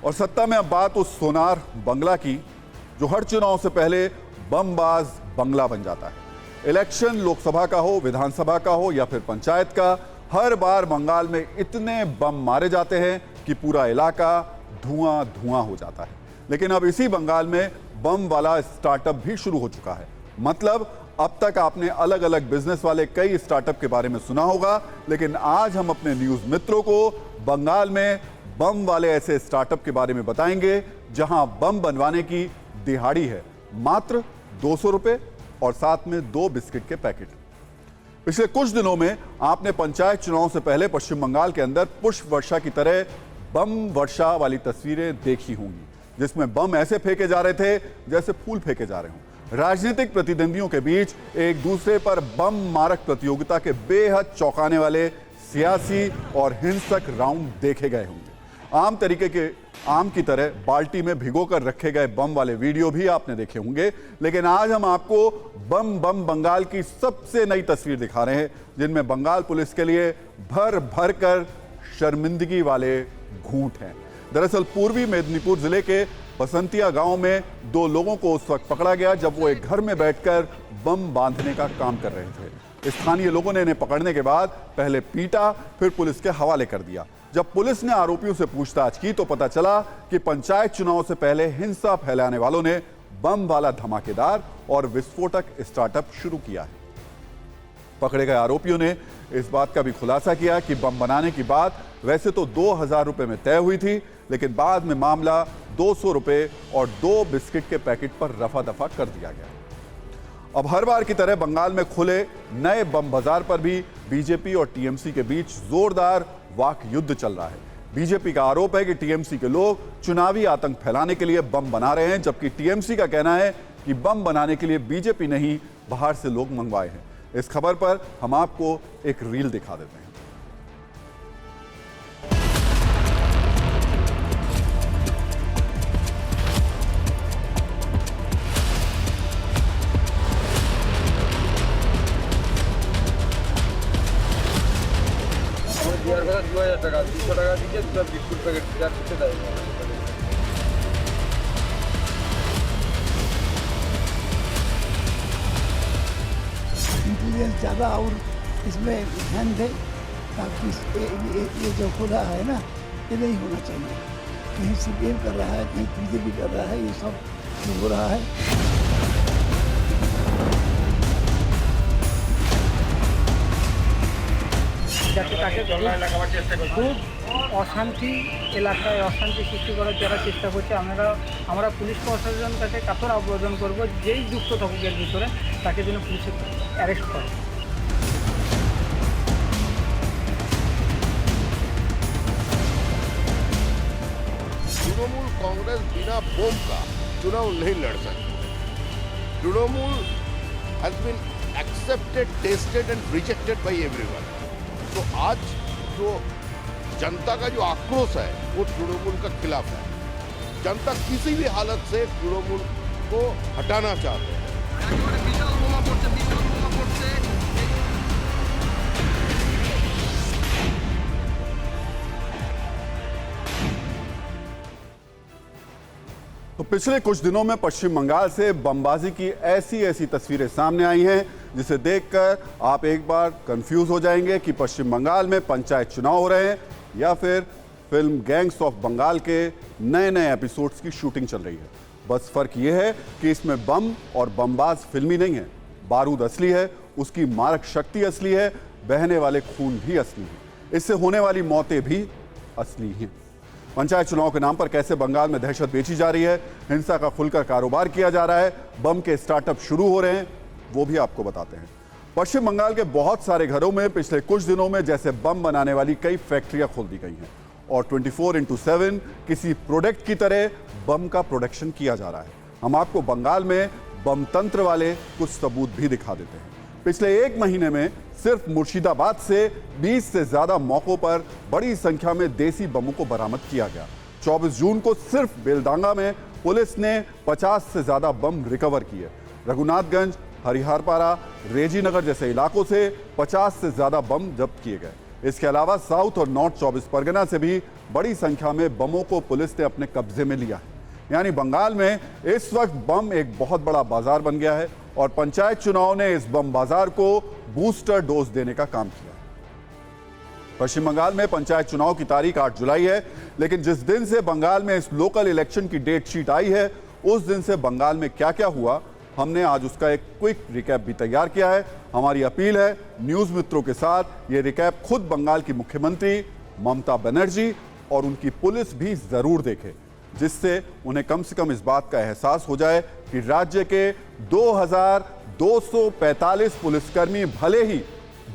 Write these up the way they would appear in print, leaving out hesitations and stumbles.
और सत्ता में अब बात उस सोनार बंगला की जो हर चुनाव से पहले बमबाज बंगला बन जाता है। इलेक्शन लोकसभा का हो, विधानसभा का हो या फिर पंचायत का, हर बार बंगाल में इतने बम मारे जाते हैं कि पूरा इलाका धुआं धुआं हो जाता है। लेकिन अब इसी बंगाल में बम वाला स्टार्टअप भी शुरू हो चुका है। मतलब अब तक आपने अलग अलग बिजनेस वाले कई स्टार्टअप के बारे में सुना होगा, लेकिन आज हम अपने न्यूज मित्रों को बंगाल में बम वाले ऐसे स्टार्टअप के बारे में बताएंगे जहां बम बनवाने की दिहाड़ी है मात्र 200 रुपए और साथ में 2 बिस्किट के पैकेट। पिछले कुछ दिनों में आपने पंचायत चुनाव से पहले पश्चिम बंगाल के अंदर पुष्प वर्षा की तरह बम वर्षा वाली तस्वीरें देखी होंगी, जिसमें बम ऐसे फेंके जा रहे थे जैसे फूल फेंके जा रहे हों। राजनीतिक प्रतिद्वंदियों के बीच एक दूसरे पर बम मारक प्रतियोगिता के बेहद चौंकाने वाले सियासी और हिंसक राउंड देखे गए होंगे। आम की तरह बाल्टी में भिगोकर रखे गए बम वाले वीडियो भी आपने देखे होंगे, लेकिन आज हम आपको बम बंगाल की सबसे नई तस्वीर दिखा रहे हैं, जिनमें बंगाल पुलिस के लिए भर भर कर शर्मिंदगी वाले घूंट हैं। दरअसल पूर्वी मेदिनीपुर जिले के बसंतिया गांव में 2 लोगों को उस वक्त पकड़ा गया जब वो एक घर में बैठकर बम बांधने का काम कर रहे थे। स्थानीय लोगों ने इन्हें पकड़ने के बाद पहले पीटा, फिर पुलिस के हवाले कर दिया। जब पुलिस ने आरोपियों से पूछताछ की तो पता चला कि पंचायत चुनाव से पहले हिंसा फैलाने वालों ने बम वाला धमाकेदार और विस्फोटक स्टार्टअप शुरू किया है। पकड़े गए आरोपियों ने इस बात का भी खुलासा किया कि बम बनाने की बात वैसे तो 2000 रुपए में तय हुई थी, लेकिन बाद में मामला 200 रुपए और 2 बिस्किट के पैकेट पर रफा दफा कर दिया गया। अब हर बार की तरह बंगाल में खुले नए बम बाजार पर भी बीजेपी और टीएमसी के बीच जोरदार वाक युद्ध चल रहा है। बीजेपी का आरोप है कि टीएमसी के लोग चुनावी आतंक फैलाने के लिए बम बना रहे हैं, जबकि टीएमसी का कहना है कि बम बनाने के लिए बीजेपी ने ही बाहर से लोग मंगवाए हैं। इस खबर पर हम आपको एक रील दिखा देते हैं। इंटेलिजेंस ज़्यादा और इसमें ध्यान दें ताकि ये जो हो रहा है ना, ये नहीं होना चाहिए। कहीं सीपीएम कर रहा है, कहीं बीजेपी कर रहा है, ये सब जो हो रहा है। যাতে তাকে খুব অশান্তি এলাকায় অশান্তি সৃষ্টি করার যারা চেষ্টা করছে, আমরা পুলিশ প্রশাসনের কাছে কাতর আবেদন করব, যেই যুক্ত থাকুক এর ভিতরে তাকে যেন পুলিশে অ্যারেস্ট করে। तृणमूल कांग्रेस बिना बम का चुनाव नहीं लड़ सकती। Trinamool has been accepted, tested and rejected by everyone. तो आज जो जनता का जो आक्रोश है वो तृणमूल का खिलाफ है। जनता किसी भी हालत से तृणमूल को हटाना चाहते हैं। तो पिछले कुछ दिनों में पश्चिम बंगाल से बमबाजी की ऐसी तस्वीरें सामने आई हैं जिसे देखकर आप एक बार कंफ्यूज हो जाएंगे कि पश्चिम बंगाल में पंचायत चुनाव हो रहे हैं या फिर फिल्म गैंग्स ऑफ बंगाल के नए एपिसोड्स की शूटिंग चल रही है। बस फर्क यह है कि इसमें बम और बमबाज फिल्मी नहीं है, बारूद असली है, उसकी मारक शक्ति असली है, बहने वाले खून भी असली है, इससे होने वाली मौतें भी असली हैं। पंचायत चुनाव के नाम पर कैसे बंगाल में दहशत बेची जा रही है, हिंसा का खुलकर कारोबार किया जा रहा है, बम के स्टार्टअप शुरू हो रहे हैं, वो भी आपको बताते हैं। पश्चिम बंगाल के बहुत सारे घरों में पिछले कुछ दिनों में जैसे बम बनाने वाली कई फैक्ट्रियां खोल दी गई हैं और 24/7 किसी प्रोडक्ट की तरह बम का प्रोडक्शन किया जा रहा है। हम आपको बंगाल में बम तंत्र वाले कुछ सबूत भी दिखा देते हैं। पिछले 1 महीने में सिर्फ मुर्शिदाबाद से 20 से ज्यादा मौकों पर बड़ी संख्या में देसी बमों को बरामद किया गया। 24 जून को सिर्फ बेलडांगा में पुलिस ने 50 से ज्यादा बम रिकवर किए। रघुनाथगंज, हरिहरपारा, रेजी नगर जैसे इलाकों से 50 से ज्यादा बम जब्त किए गए। इसके अलावा साउथ और नॉर्थ 24 परगना से भी बड़ी संख्या में बमों को पुलिस ने अपने कब्जे में लिया है। यानी बंगाल में इस वक्त बम एक बहुत बड़ा बाजार बन गया है और पंचायत चुनाव ने इस बम बाजार को बूस्टर डोज देने का काम किया। पश्चिम बंगाल में पंचायत चुनाव की तारीख 8 जुलाई है, लेकिन जिस दिन से बंगाल में इस लोकल इलेक्शन की डेट शीट आई है उस दिन से बंगाल में क्या क्या हुआ हमने आज उसका एक क्विक रिकैप भी तैयार किया है। हमारी अपील है न्यूज मित्रों के साथ ये रिकैप खुद बंगाल की मुख्यमंत्री ममता बनर्जी और उनकी पुलिस भी जरूर देखे, जिससे उन्हें कम से कम इस बात का एहसास हो जाए कि राज्य के 2245 पुलिसकर्मी भले ही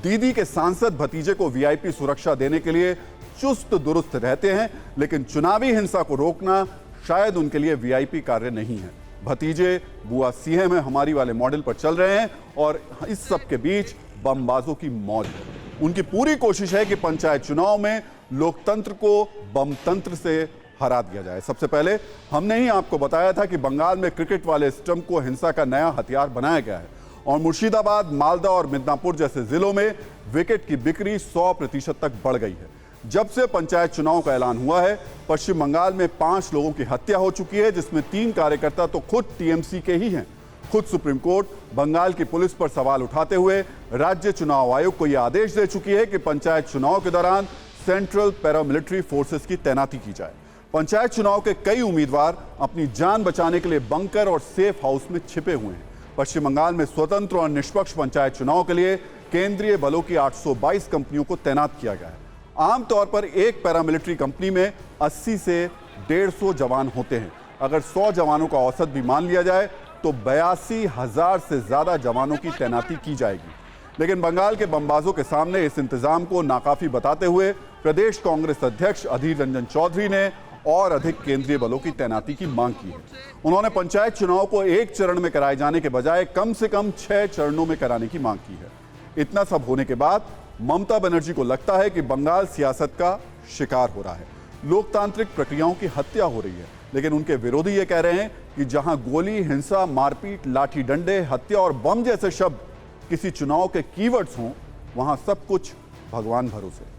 दीदी के सांसद भतीजे को वीआईपी सुरक्षा देने के लिए चुस्त दुरुस्त रहते हैं, लेकिन चुनावी हिंसा को रोकना शायद उनके लिए वीआईपी कार्य नहीं है। भतीजे बुआ सीएम में हमारी वाले मॉडल पर चल रहे हैं और इस सब के बीच बमबाजों की मौज है। उनकी पूरी कोशिश है कि पंचायत चुनाव में लोकतंत्र को बमतंत्र से हरा दिया जाए। सबसे पहले हमने ही आपको बताया था कि बंगाल में क्रिकेट वाले स्टंप को हिंसा का नया हथियार बनाया गया है और मुर्शिदाबाद, मालदा और मिदनापुर जैसे जिलों में विकेट की बिक्री 100% तक बढ़ गई है। जब से पंचायत चुनाव का ऐलान हुआ है पश्चिम बंगाल में 5 लोगों की हत्या हो चुकी है, जिसमें 3 कार्यकर्ता तो खुद टीएमसी के ही हैं। खुद सुप्रीम कोर्ट बंगाल की पुलिस पर सवाल उठाते हुए राज्य चुनाव आयोग को यह आदेश दे चुकी है कि पंचायत चुनाव के दौरान सेंट्रल पैरामिलिट्री फोर्सेस की तैनाती की जाए। पंचायत चुनाव के कई उम्मीदवार अपनी जान बचाने के लिए बंकर और सेफ हाउस में छिपे हुए हैं। पश्चिम बंगाल में स्वतंत्र और निष्पक्ष पंचायत चुनाव के लिए केंद्रीय बलों की 822 कंपनियों को तैनात किया गया है। आमतौर पर एक पैरामिलिट्री कंपनी में 80 से 150 जवान होते हैं। अगर 100 जवानों का औसत भी मान लिया जाए तो 82,000 से ज्यादा जवानों की तैनाती की जाएगी। लेकिन बंगाल के बमबाजों के सामने इस इंतजाम को नाकाफी बताते हुए प्रदेश कांग्रेस अध्यक्ष अधीर रंजन चौधरी ने और अधिक केंद्रीय बलों की तैनाती की मांग की है। उन्होंने पंचायत चुनाव को एक चरण में कराए जाने के बजाय कम से कम 6 चरणों में कराने की मांग की है। इतना सब होने के बाद ममता बनर्जी को लगता है कि बंगाल सियासत का शिकार हो रहा है, लोकतांत्रिक प्रक्रियाओं की हत्या हो रही है। लेकिन उनके विरोधी ये कह रहे हैं कि जहां गोली, हिंसा, मारपीट, लाठी डंडे, हत्या और बम जैसे शब्द किसी चुनाव के कीवर्ड्स हों, वहां सब कुछ भगवान भरोसे।